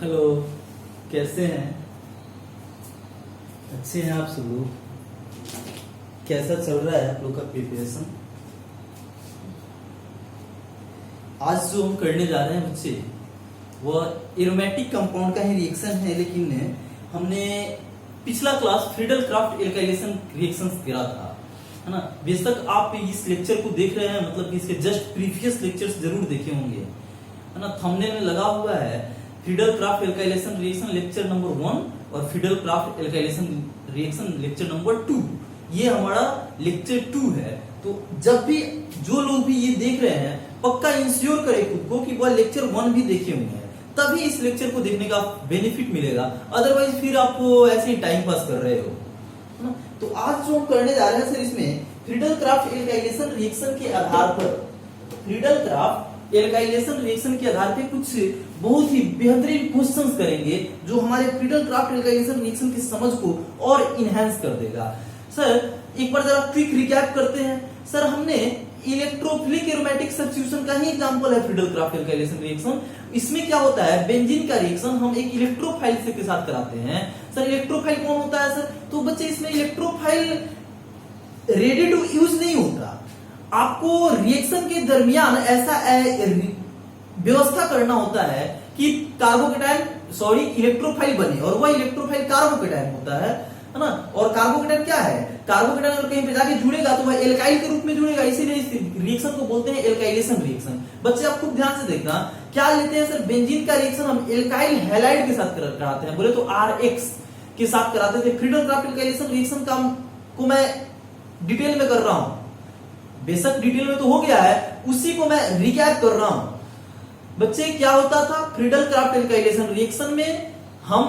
Hello, कैसे हैं? अच्छे हैं आप सब लोग? कैसा चल रहा है आप लोग का प्रिपरेशन? आज जो हम करने जा रहे हैं बच्चे, वह एरोमेटिक कंपाउंड का ही रिएक्शन है, लेकिन हमने पिछला class Friedel craft alkylation reactions करा था, है ना। बेशक आप इस लेक्चर को देख रहे हैं, मतलब कि इसके जस्ट प्रीवियस लेक्चर्स जरूर देखे होंगे, है ना। थंबनेल में लगा हुआ है Friedel craft alkylation reaction lecture number 1 और Friedel craft alkylation reaction lecture number 2। ये हमारा लेक्चर 2 है। तो जब भी जो लोग भी ये देख रहे हैं, पक्का इंश्योर करें खुद को कि वह लेक्चर 1 भी देखे हुए हैं, तभी इस लेक्चर को देखने का बेनिफिट मिलेगा। अदरवाइज फिर आप ऐसे ही टाइम पास कर रहे हो, है ना। तो आज जो हम करने जा रहे हैं सर, इसमें फ्रीडल क्राफ्ट एल्काइलेशन रिएक्शन के आधार पर, फ्रीडल क्राफ्ट एल्काइलेशन रिएक्शन के आधार पे कुछ बहुत ही बेहतरीन क्वेश्चंस करेंगे, जो हमारे फ्रीडल क्राफ्ट एल्काइलेशन रिएक्शन की समझ को और इनहेंस कर देगा। सर एक बार जरा क्विक रिकैप करते हैं। सर हमने इलेक्ट्रोफिलिक एरोमेटिक सब्स्टिट्यूशन का ही एग्जांपल है फ्रीडल क्राफ्ट एल्काइलेशन रिएक्शन। इसमें क्या होता है, बेंजीन का रिएक्शन हम एक इलेक्ट्रोफाइल से के साथ कराते हैं। सर इलेक्ट्रोफाइल कौन होता है सर? तो बच्चे इसमें इलेक्ट्रोफाइल रेडी टू यूज नहीं होता, आपको रिएक्शन के दरमियान ऐसा व्यवस्था करना होता है कि इलेक्ट्रोफाइल बने, और वह इलेक्ट्रोफाइल कार्बोकेटायन होता है ना। और कार्बोकेटायन क्या है? कार्बोकेटायन अगर कहीं पे जाके जुड़ेगा तो वह एल्काइल के रूप में जुड़ेगा, इसीलिए इस रिएक्शन को बोलते हैं एल्काइलेशन रिएक्शन। बच्चे आप खूब ध्यान से देखना, क्या लेते हैं सर, बेंजीन का रिएक्शन हम एल्काइल हैलाइड के साथ कराते हैं, बोले तो RX के साथ कराते थे। फ्रीडल क्राफ्ट एल्काइलेशन रिएक्शन को मैं डिटेल में कर रहा हूं, बेशक डिटेल में तो हो गया है, उसी को मैं रिकैप कर रहा हूं। बच्चे क्या होता था फ्रीडल क्राफ्ट एल्काइलेशन रिएक्शन में, हम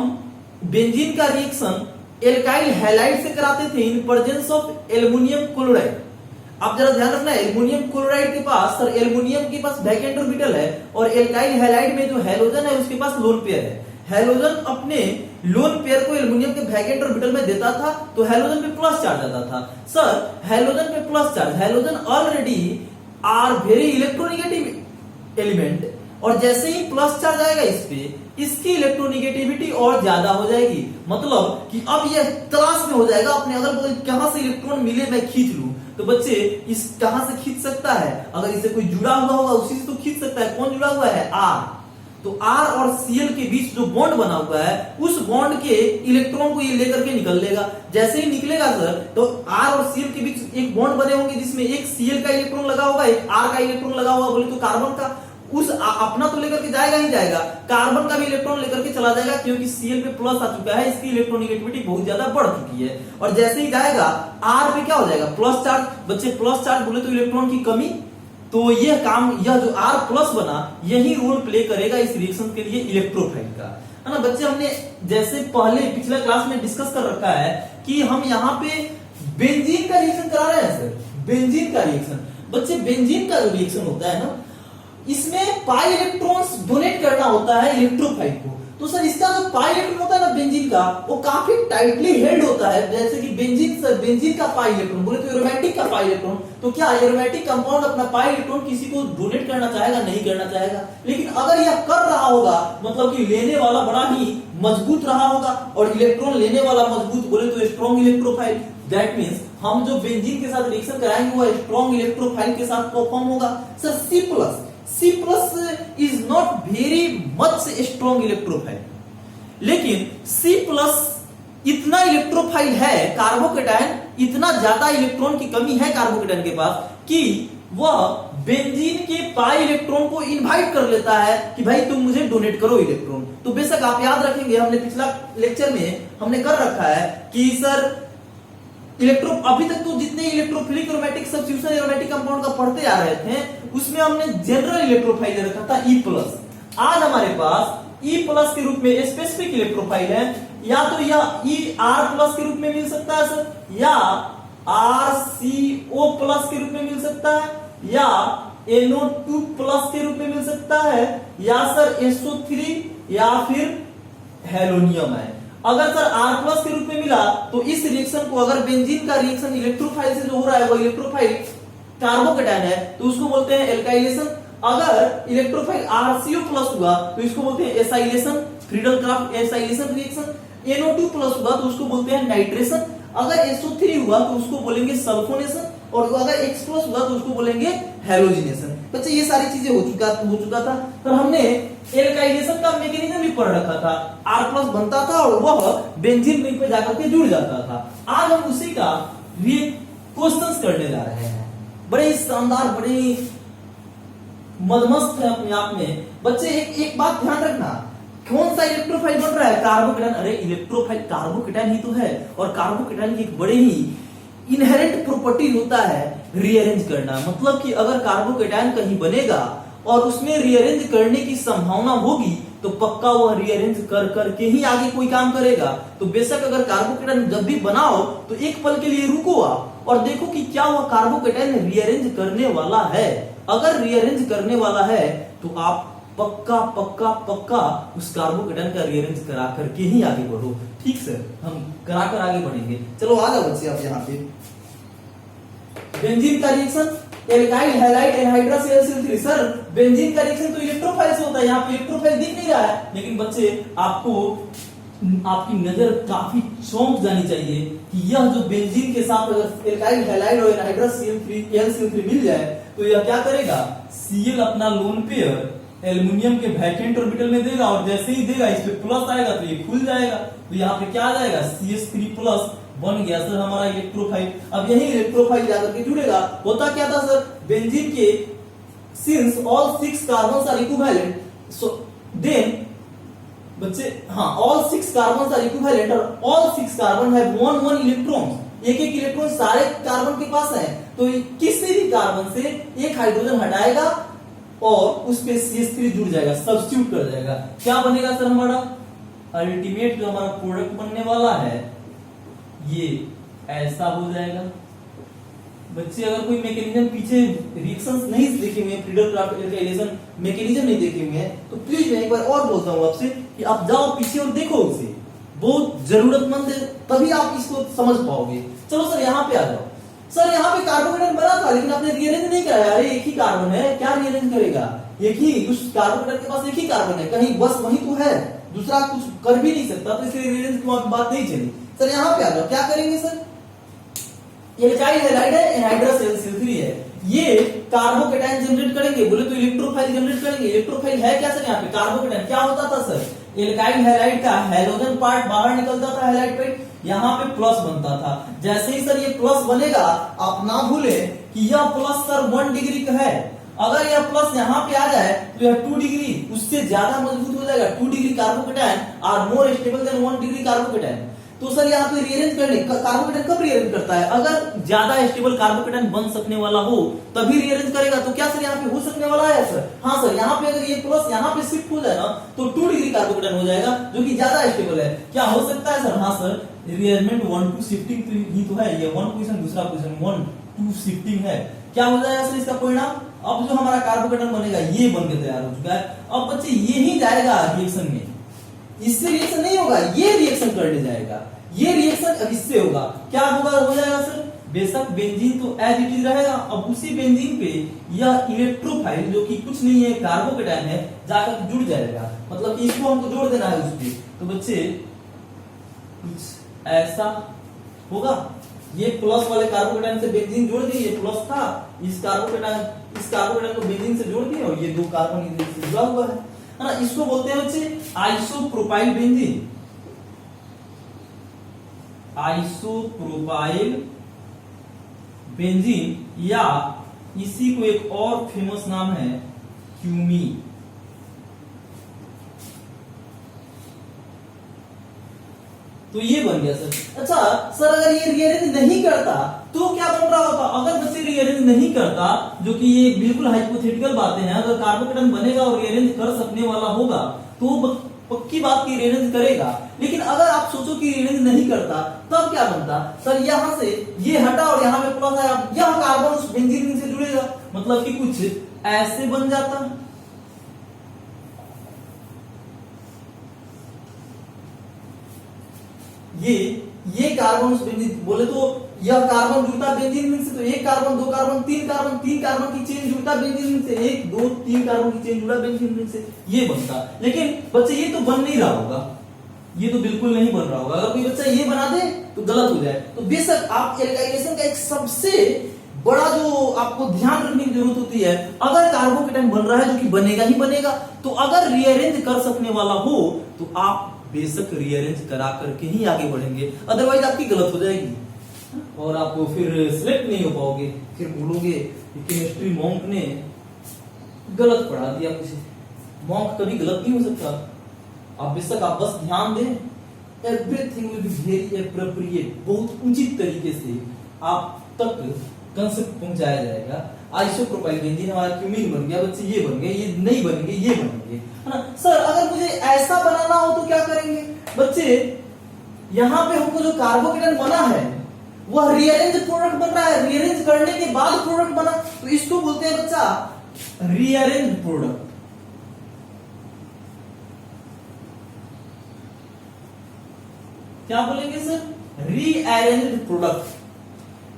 बेंजीन का रिएक्शन एल्काइल हैलाइड से कराते थे in presence of aluminium chloride. आप जरा ध्यान रखना, एल्युमिनियम क्लोराइड के पास, सर एल्युमिनियम के पास वैकेंट ऑर्बिटल है, और एल्काइल हैलाइड में जो हैलोजन है उसके पास लोन पेयर है। हैलोजन अपने लोन पेयर को एल्युमिनियम के वैकेंट ऑर्बिटल में देता था, तो हैलोजन पे प्लस चार्ज आता था। सर हैलोजन पे plus charge, halogen already are very electronegative element, और जैसे ही प्लस चार्ज आएगा इस पे, इसकी इलेक्ट्रोनेगेटिविटी और ज्यादा हो जाएगी। मतलब कि अब यह तलाश में हो जाएगा अपने अगल बगल कहां से इलेक्ट्रॉन मिले मैं खींच लूं। तो बच्चे इस कहां से खींच सकता है? अगर इसे कोई जुड़ा हुआ होगा उसी से तो खींच सकता है। कौन जुड़ा हुआ है? R। तो R और Cl के बीच जो बॉन्ड बना हुआ है, उस बॉन्ड के इलेक्ट्रॉन को ये लेकर के निकल लेगा। जैसे ही निकलेगा सर, तो R और Cl के बीच एक बॉन्ड बने होंगे, जिसमें एक Cl का इलेक्ट्रॉन लगा होगा, एक R का इलेक्ट्रॉन लगा होगा, बोले तो कार्बन का। उस अपना तो लेकर के जाएगा ही जाएगा, कार्बन का भी इलेक्ट्रॉन लेकर के चला जाएगा, क्योंकि Cl पे प्लस आ चुका है, इसकी इलेक्ट्रोनेगेटिविटी बहुत ज्यादा बढ़ चुकी है। और जैसे ही जाएगा R पे क्या हो जाएगा? Plus charge. बच्चे प्लस चार्ज बोले तो इलेक्ट्रॉन की कमी, तो यह काम, यह जो R प्लस बना, यही रोल प्ले करेगा इस रिएक्शन के लिए इलेक्ट्रोफाइल का, है ना। बच्चे हमने जैसे पहले पिछले क्लास में डिस्कस कर रखा है कि हम यहाँ पे बेंजीन का रिएक्शन करा रहे हैं सर, बेंजीन का रिएक्शन। बच्चे बेंजीन का जो रिएक्शन होता है ना, इसमें पाई इलेक्ट्रॉन्स डोनेट करना होता है इलेक्ट्रोफाइल को। तो सर इसका जो पाई इलेक्ट्रॉन होता है ना बेंजीन का, वो काफी टाइटली हेल्ड होता है। जैसे कि बेंजीन का पाई इलेक्ट्रॉन, बोले तो एरोमेटिक का पाई इलेक्ट्रॉन, तो क्या एरोमेटिक कंपाउंड अपना पाई इलेक्ट्रॉन किसी को डोनेट करना चाहेगा? नहीं करना चाहेगा। लेकिन अगर यह कर रहा होगा, मतलब कि लेने वाला बड़ा ही मजबूत रहा होगा, और इलेक्ट्रॉन लेने वाला मजबूत, बोले तो स्ट्रॉन्ग इलेक्ट्रोफाइल, दैट मींस हम जो बेंजीन के साथ रिएक्शन कराएंगे वो स्ट्रॉन्ग इलेक्ट्रोफाइल के साथ परफॉर्म होगा। Sir C plus is not very much strong electrophile, लेकिन C plus इतना इलेक्ट्रोफाइल है, कार्बोकेटायन इतना ज्यादा इलेक्ट्रॉन की कमी है कार्बोकेटायन के पास कि वह बेंजीन के पाई इलेक्ट्रॉन को इनवाइट कर लेता है कि भाई तुम मुझे डोनेट करो इलेक्ट्रॉन। तो बेशक आप याद रखेंगे, हमने पिछला लेक्चर में हमने कर रखा है कि सर अभी तक तो जितने electrophilic aromatic substitution aromatic compound का पढ़ते आ रहे थे, उसमें हमने जनरल इलेक्ट्रोफाइल दे रखा था E+। आज हमारे पास E+ के रूप में स्पेसिफिक इलेक्ट्रोफाइल है, या तो यह ER+ के रूप में मिल सकता है सर, या RCO+ के रूप में मिल सकता है, या NO2+ के रूप में मिल सकता है, या सर SO3, या फिर हेलोनियम है। अगर सर R+ के रूप में मिला तो इस रिएक्शन को, अगर बेंजीन का रिएक्शन इलेक्ट्रोफाइल से जो हो रहा है वो इलेक्ट्रोफाइल कार्बोकेटायन है, तो उसको बोलते हैं एल्काइलेशन। अगर इलेक्ट्रोफाइल RCO+ हुआ तो इसको बोलते हैं acylation. Friedel-Crafts acylation reaction. NO2 plus हुआ तो उसको बोलते हैं नाइट्रेशन, अगर SO3 हुआ तो उसको बोलेंगे सल्फोनेशन, और अगर X प्लस हुआ तो उसको बोलेंगे हैलोजिनेशन। बच्चे ये सारी चीजें हो चुका था। तो हमने एल्काइलेशन का मैकेनिज्म भी पढ़ रखा था, R प्लस बनता था और वह बेंजीन रिंग पे जाकर के जुड़ जाता था। आज हम उसी का क्वेश्चंस करने जा रहे हैं, बड़े ही शानदार, बड़े ही मदमस्त है अपने आप में। बच्चे एक बात ध्यान रखना, कौन सा इलेक्ट्रोफाइल बन रहा है? कार्बोकेटायन। अरे इलेक्ट्रोफाइल कार्बोकेटायन ही तो है, और कार्बोकेटायन की एक बड़े ही इनहेरेंट प्रॉपर्टी होता है रीअरेंज करना। मतलब कि अगर कार्बोकेटायन कहीं बनेगा और उसमें रीअरेंज करने की संभावना होगी तो पक्का वह रीअरेंज कर करके ही आगे कोई काम करेगा। तो बेशक अगर कार्बोकेटायन जब भी बनाओ तो एक पल के लिए रुको आप और देखो कि क्या वह कार्बोकेटायन रीअरेंज करने वाला है। अगर रीअरेंज करने वाला है तो आप पक्का पक्का पक्का उस कार्बोकेटायन का रीअरेंज करा करके ही आगे बढ़ो। ठीक सर, हम कराकर आगे बढ़ेंगे। चलो आ जाओ बच्चे आप यहाँ पे। बेंजीन का reaction alkyl halide anhydrous CL3। Sir benzene का रिएक्शन तो इलेक्ट्रोफाइल से होता है, यहाँ पे इलेक्ट्रोफाइल दिख नहीं रहा है, लेकिन बच्चे आपको आपकी नजर काफी चौंक जानी चाहिए कि यह जो बेंजीन के साथ अगर एल्काइल हैलाइड और एनहाइड्रस CL3 मिल जाए तो यह क्या करेगा? Cl अपना लोन पेयर एल्युमिनियम के वैकेंट ऑर्बिटल में देगा, और जैसे ही देगा इस पे प्लस आएगा तो ये खुल जाएगा, तो यहाँ पे क्या आ जाएगा? CH3 प्लस बन गया सर हमारा इलेक्ट्रोफाइल। अब यही इलेक्ट्रोफाइल जाकर के जुड़ेगा। होता क्या था सर? बेंजीन के since all 6 carbons are equivalent, so then बच्चे ऑल 6 कार्बन्स आर इक्विवेलेंट और ऑल 6 कार्बन हैव 1 इलेक्ट्रॉन। एक इलेक्ट्रॉन सारे कार्बन के पास है, तो किसी भी कार्बन से एक हाइड्रोजन हटाएगा और उस पे CH3 जुड़ जाएगा, सब्स्टिट्यूट कर जाएगा। क्या बनेगा सर हमारा अल्टीमेट जो हमारा प्रोडक्ट बनने वाला है ये ऐसा हो जाएगा। बच्चे अगर कोई मैकेनिज्म पीछे रिएक्शंस नहीं देखे हुए हैं, फ्रीडल-क्राफ्ट एल्काइलेशन मैकेनिज्म नहीं देखे हुए हैं, तो प्लीज मैं एक बार और बोलता हूं आपसे कि आप जाओ पीछे और देखो उसे, बहुत जरूरतमंद है, तभी आप इसको समझ पाओगे। चलो सर यहाँ पे आ जाओ। सर यहाँ पे कार्बोकेटायन बना था लेकिन आपने रीअरेंज नहीं कराया। अरे एक ही कार्बन है, क्या रीअरेंज करेगा? एक ही, उस कार्बोकेटायन के पास एक ही कार्बन है, कहीं बस वही तो है, दूसरा कुछ कर भी नहीं सकता, तो इसलिए रीअरेंज की बात नहीं चली। सर यहाँ पे आ जाओ, क्या करेंगे सर? एल्काइल हैलाइड है, एनहाइड्रस CL3 है, ये कार्बोकेटायन जनरेट करेंगे। बोले तो इलेक्ट्रोफाइल जनरेट करेंगे। इलेक्ट्रोफाइल है क्या सर? यहाँ पे कार्बोकेटायन क्या होता था सर? एल्काइल हैलाइड का हैलोजन पार्ट बाहर निकलता था, हैलाइड पे यहाँ पे प्लस बनता था। जैसे ही सर ये प्लस बनेगा, आप ना भूले कि यह प्लस सर 1 डिग्री का है। अगर यह प्लस यहाँ पे आ जाए तो यह 2 डिग्री उससे ज्यादा मजबूत हो जाएगा। 2 degree carbocation are more stable than 1 degree carbocation. तो सर यहाँ पे रीअरेंज करने कार्बोकेटायन कब रीअरेंज करता है? अगर ज्यादा स्टेबल कार्बोकेटायन बन सकने वाला हो तभी रीअरेंज करेगा। तो क्या सर यहाँ पे हो सकने वाला है सर? हाँ सर, यहाँ पे अगर ये प्लस यहाँ पे शिफ्ट हो जाए ना तो 2 डिग्री कार्बोकेटायन हो जाएगा, जो कि ज्यादा स्टेबल है। क्या हो सकता है सर? हाँ सर, रीअरेंजमेंट 1-2 शिफ्टिंग ही तो है, ये 1 पोजीशन दूसरा पोजीशन 1-2 शिफ्टिंग है। क्या हो जाएगा सर इसका परिणाम? अब जो हमारा कार्बोकेटायन बनेगा ये बन के तैयार हो चुका है। अब बच्चे ये ही जाएगा रिएक्शन में, इससे रिएक्शन नहीं होगा, ये रिएक्शन करने जाएगा। ये रिएक्शन अब इससे होगा, क्या होगा? हो जाएगा सर बेशक बेंजीन तो एज इट इज रहेगा। अब उसी बेंजीन पे यह इलेक्ट्रोफाइल जो कि कुछ नहीं है कार्बोकेटायन है जाकर जुड़ जाएगा। मतलब कि इसको हमको जोड़ देना है उस पे। तो बच्चे कुछ ऐसा होगा, ये प्लस वाले कार्बोकेटायन से बेंजीन जोड़ दिए, ये प्लस था, इस कार्बोकेटायन को बेंजीन से जोड़ दिए और ये 2 कार्बन इधर से जुड़ा हुआ है ना। इसको बोलते हैं बच्चे आइसोप्रोपाइल बेंजीन। आइसोप्रोपाइल बेंजीन, या इसी को एक और फेमस नाम है क्यूमी। तो ये बन गया सर। अच्छा सर, अगर ये रीअरेंज नहीं करता तो क्या बन रहा होता? अगर बच्चे रीअरेंज नहीं करता, जो कि ये बिल्कुल हाइपोथेटिकल बातें हैं, अगर कार्बोकेटायन बनेगा और रीअरेंज कर सकने वाला होगा तो पक्की बात की रीअरेंज करेगा। लेकिन अगर आप सोचो कि रीअरेंज नहीं करता तब क्या बनता? सर यहां से ये हटा और यहां पे प्लस आया, यह कार्बन उस बेंजीन से जुड़ेगा, मतलब कि कुछ ऐसे बन जाता। ये कार्बन उस बेंजीन, बोले तो यह कार्बन जुड़ता बेंजीन रिंग से, तो एक कार्बन, दो कार्बन, तीन कार्बन की चेन जुड़ता बेंजीन रिंग से, एक दो तीन कार्बन की चेन जुड़ा बेंजीन रिंग से, ये बनता। लेकिन बच्चे ये तो बन नहीं रहा होगा, ये तो बिल्कुल नहीं बन रहा होगा। अगर कोई बच्चा ये बना दे तो गलत हो जाए। तो बेशक आप एल्काइलेशन का एक सबसे बड़ा जो आपको ध्यान रखने की जरूरत होती है, अगर कार्बोकेटाइन बन रहा है जो कि बनेगा ही बनेगा, तो अगर रीअरेंज कर सकने वाला हो तो आप बेशक रीअरेंज करा करके ही आगे बढ़ेंगे, अदरवाइज आपकी गलत हो जाएगी और आप फिर सिलेक्ट नहीं हो पाओगे। फिर बोलोगे केमिस्ट्री मॉन्क ने गलत पढ़ा दिया मुझे। मॉन्क कभी गलत नहीं हो सकता। आप बेशक आप बस ध्यान दें, everything will be very appropriate, बहुत उचित तरीके से आप तक कंसेप्ट पहुंचाया जाएगा। आइसोप्रोपाइल बेंजीन हमारा क्यूमीन बन गया, बच्चे ये बन गए, ये नहीं बनेंगे, ये बनेंगे, है ना। सर अगर मुझे ऐसा बनाना हो तो क्या करेंगे? बच्चे यहाँ पे हमको जो कार्बोकेटाइन बना है वह रीअरेंज प्रोडक्ट बन रहा है, रीअरेंज करने के बाद प्रोडक्ट बना, तो इसको बोलते हैं बच्चा रीअरेंज प्रोडक्ट। क्या बोलेंगे सर? Rearrange product.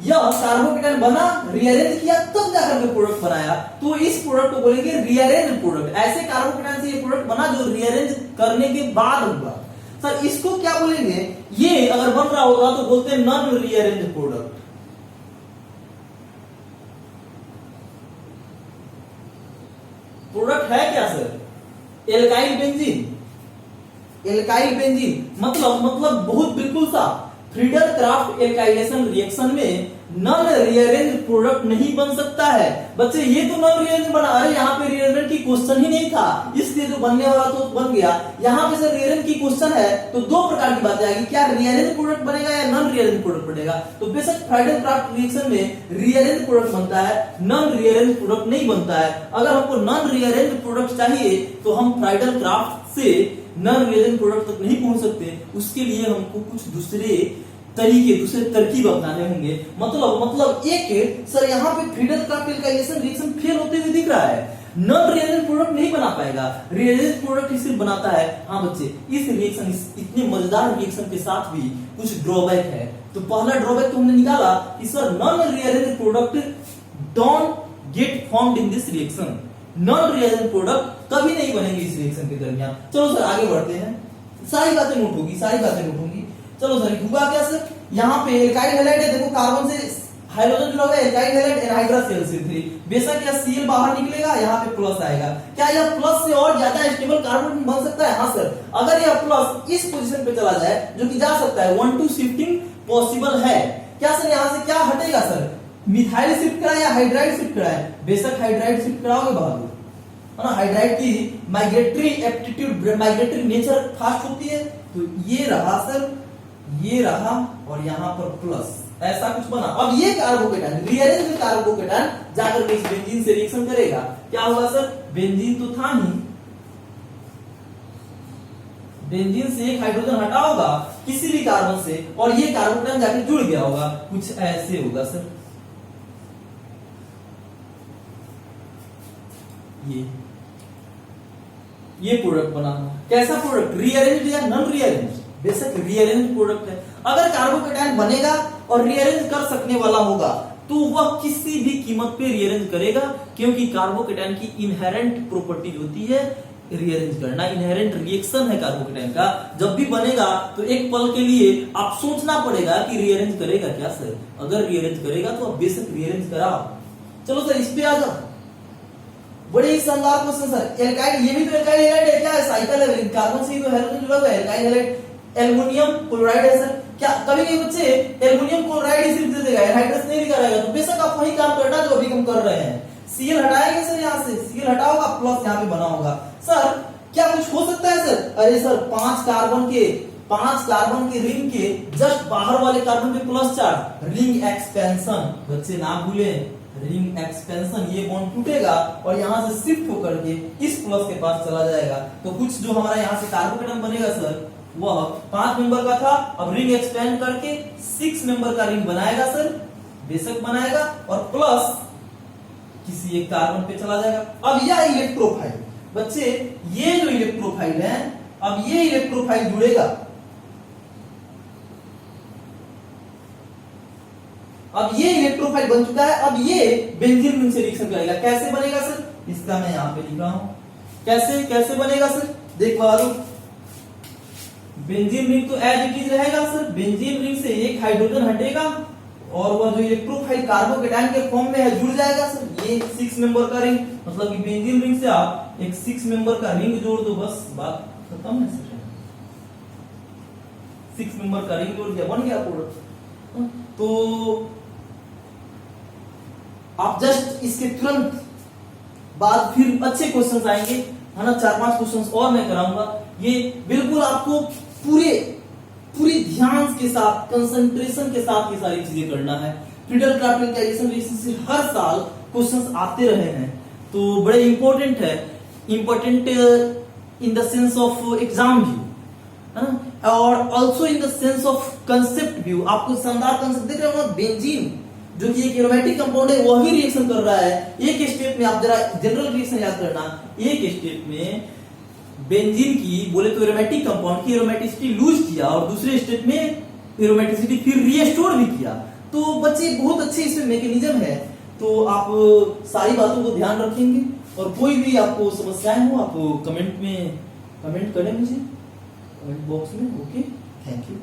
यह कार्बोकेटाइन बना, रीअरेंज किया, तब जाकर के प्रोडक्ट बनाया, तो इस प्रोडक्ट को बोलेंगे रीअरेंज प्रोडक्ट। ऐसे कार्बोकेटाइन से ये प्रोडक्ट बना जो रीअरेंज करने के बाद हुआ। सर इसको क्या बोलेंगे? ये अगर बन रहा होगा तो बोलते हैं नॉन रीअरेंज प्रोडक्ट। प्रोडक्ट है क्या sir? Alkyl benzene. Alkyl benzene मतलब बहुत बिल्कुल सा फ्रीडल क्राफ्ट एल्काइलेशन रिएक्शन में नॉन रीअरेंज प्रोडक्ट नहीं बन सकता है। बच्चे ये तो नॉन रीअरेंज बना, अरे यहाँ पे रीअरेंज की क्वेश्चन ही नहीं था, इसलिए जो बनने वाला तो बन गया। यहाँ पे सर रीअरेंज की क्वेश्चन है तो दो प्रकार की बातें आएगी, क्या रीअरेंज प्रोडक्ट बनेगा या नॉन रीअरेंज प्रोडक्ट बनेगा। तो बेशक फ्रीडल क्राफ्ट रिएक्शन में रीअरेंज प्रोडक्ट बनता है, नॉन रीअरेंज प्रोडक्ट नहीं बनता है। अगर हमको नॉन रीअरेंज प्रोडक्ट चाहिए तो हम फ्रीडल क्राफ्ट से नॉन रीअरेंज प्रोडक्ट तक नहीं पहुंच सकते, उसके लिए हमको कुछ दूसरे तरीके, दूसरे तरकीब अपनाने होंगे। मतलब एक सर यहाँ पे Friedel craft alkylation reaction fail होते हुए दिख रहा है, नॉन रीअरेंज प्रोडक्ट नहीं बना पाएगा, रीअरेंज प्रोडक्ट ही सिर्फ बनाता है। हाँ बच्चे, इस रिएक्शन, इतने मजेदार रिएक्शन के साथ भी कुछ ड्रॉबैक है। तो पहला ड्रॉबैक तो हमने निकाला कि sir non rearrange product don't get formed in this reaction. Non rearrange product कभी नहीं बनेंगे इस रिएक्शन के दरमियान। चलो सर आगे बढ़ते हैं, सारी बातें नोट होगी, सारी बातें नोट होंगी। चलो सर हुआ क्या सर? यहाँ पे एल्काइल हैलाइड है, देखो कार्बन से हाइड्रोजन जुड़ा हुआ है, एल्काइल हैलाइड एनहाइड्रस CL3। बेशक यह Cl बाहर निकलेगा, यहाँ पे प्लस आएगा। क्या यह प्लस से और ज्यादा स्टेबल कार्बन बन सकता है? हाँ सर, अगर यह प्लस इस पोजीशन पे चला जाए, जो कि जा सकता है, 1 to शिफ्टिंग पॉसिबल है। क्या सर यहाँ से क्या हटेगा सर? मिथाइल शिफ्ट कराए या हाइड्राइड शिफ्ट कराए? बेशक हाइड्राइड शिफ्ट कराओगे बहादुर, है ना। हाइड्राइड की migratory aptitude, migratory nature fast होती है। तो ये रहा सर, ये रहा और यहाँ पर प्लस, ऐसा कुछ बना। अब ये कार्बोकेटाइन, रीअरेंज कार्बोकेटाइन जाकर के इस बेंजीन से रिएक्शन करेगा। क्या होगा सर? बेंजीन तो था ही, बेंजीन से एक हाइड्रोजन हटा होगा किसी भी कार्बन से, और ये कार्बोकेटाइन जाके जुड़ गया होगा, कुछ ऐसे होगा सर। ये प्रोडक्ट बना। कैसा प्रोडक्ट? रीअरेंज या नॉन रीअरेंज? बेशक रीअरेंज प्रोडक्ट है। अगर कार्बोकेटाइन बनेगा और रीअरेंज कर सकने वाला होगा तो वह किसी भी कीमत पे रीअरेंज करेगा, क्योंकि कार्बोकेटाइन की इनहेरेंट प्रॉपर्टी होती है रीअरेंज करना, इनहेरेंट रिएक्शन है कार्बोकेटाइन का। जब भी बनेगा तो एक पल के लिए आप सोचना पड़ेगा कि रीअरेंज करेगा क्या सर। अगर रीअरेंज करेगा तो आप बेशक रीअरेंज कराओ। चलो सर इस पे आ जाओ, बड़े ही शानदार क्वेश्चन सर। एल्काइल, ये भी तो एल्काइल हैलाइड है, क्या है? साइकिल है, कार्बन से ही तो हाइड्रोजन जुड़ा हुआ है, एल्काइल हैलाइड। एल्युमिनियम क्लोराइड है सर। क्या कभी कभी बच्चे एल्युमिनियम क्लोराइड ही सिर्फ दे देगा, एनहाइड्रस नहीं लिखा रहेगा, तो बेशक आप वही काम करना जो अभी हम कर रहे हैं। Cl हटाएंगे सर, यहाँ से Cl हटाओगा, प्लस यहाँ पे बना होगा। सर क्या कुछ हो सकता है सर? अरे सर 5 कार्बन के रिंग के जस्ट बाहर वाले कार्बन पे प्लस चार्ज, रिंग एक्सपेंशन। बच्चे ना भूले, रिंग एक्सपेंशन, ये बॉन्ड टूटेगा और यहाँ से शिफ्ट होकर के इस प्लस के पास चला जाएगा। तो कुछ जो हमारा यहाँ से कार्बोकेटाइन बनेगा सर, वह 5 मेंबर का था, अब रिंग एक्सपेंड करके 6 मेंबर का रिंग बनाएगा सर, बेशक बनाएगा, और प्लस किसी एक कार्बन पे चला जाएगा। अब यह इलेक्ट्रोफाइल, बच्चे ये जो इलेक्ट्रोफाइल है, अब ये इलेक्ट्रोफाइल जुड़ेगा, अब ये इलेक्ट्रोफाइल बन चुका है, अब ये बेंजीन रिंग से रिएक्शन करेगा। कैसे बनेगा सर, इसका मैं यहां पे लिख रहा हूं। कैसे कैसे बनेगा सर, देखो दो। बेंजीन रिंग तो एज इट इज रहेगा सर, बेंजीन रिंग से एक हाइड्रोजन हटेगा और वह जो इलेक्ट्रोफाइल कार्बोकेटायन के फॉर्म में है जुड़ जाएगा सर। ये 6 मेंबर का रिंग, मतलब कि बेंजीन रिंग से आप एक 6 मेंबर का रिंग जोड़ दो, बस बात खत्म है सर। 6 मेंबर का रिंग जोड़ दिया, बन गया पूरा। तो आप जस्ट इसके तुरंत बाद फिर अच्छे क्वेश्चंस आएंगे, है ना, 4-5 क्वेश्चंस और मैं कराऊंगा। ये बिल्कुल आपको पूरी ध्यान के साथ, कंसंट्रेशन के साथ ये सारी चीजें करना है। फ्रीडल-क्राफ्ट एल्काइलेशन रिएक्शन से हर साल क्वेश्चंस आते रहे हैं, तो बड़े इंपॉर्टेंट है, important in the sense of exam view, है ना, और also in the sense of concept view. आपको शानदार कंसेप्ट देख रहे हो, बेंजीन जो कि एक एरोमेटिक कंपाउंड है, वह भी रिएक्शन कर रहा है। एक स्टेप में आप जरा जनरल रिएक्शन याद करना, एक स्टेप में बेंजीन की बोले तो एरोमेटिक कंपाउंड की एरोमेटिसिटी लूज किया और दूसरे स्टेप में एरोमेटिसिटी फिर रीस्टोर भी किया। तो बच्चे बहुत अच्छे इसमें मैकेनिज्म है, तो आप सारी बातों को ध्यान रखेंगे। और कोई भी आपको समस्याएं हो आप कमेंट में कमेंट करें मुझे, कमेंट बॉक्स में। Okay, thank you.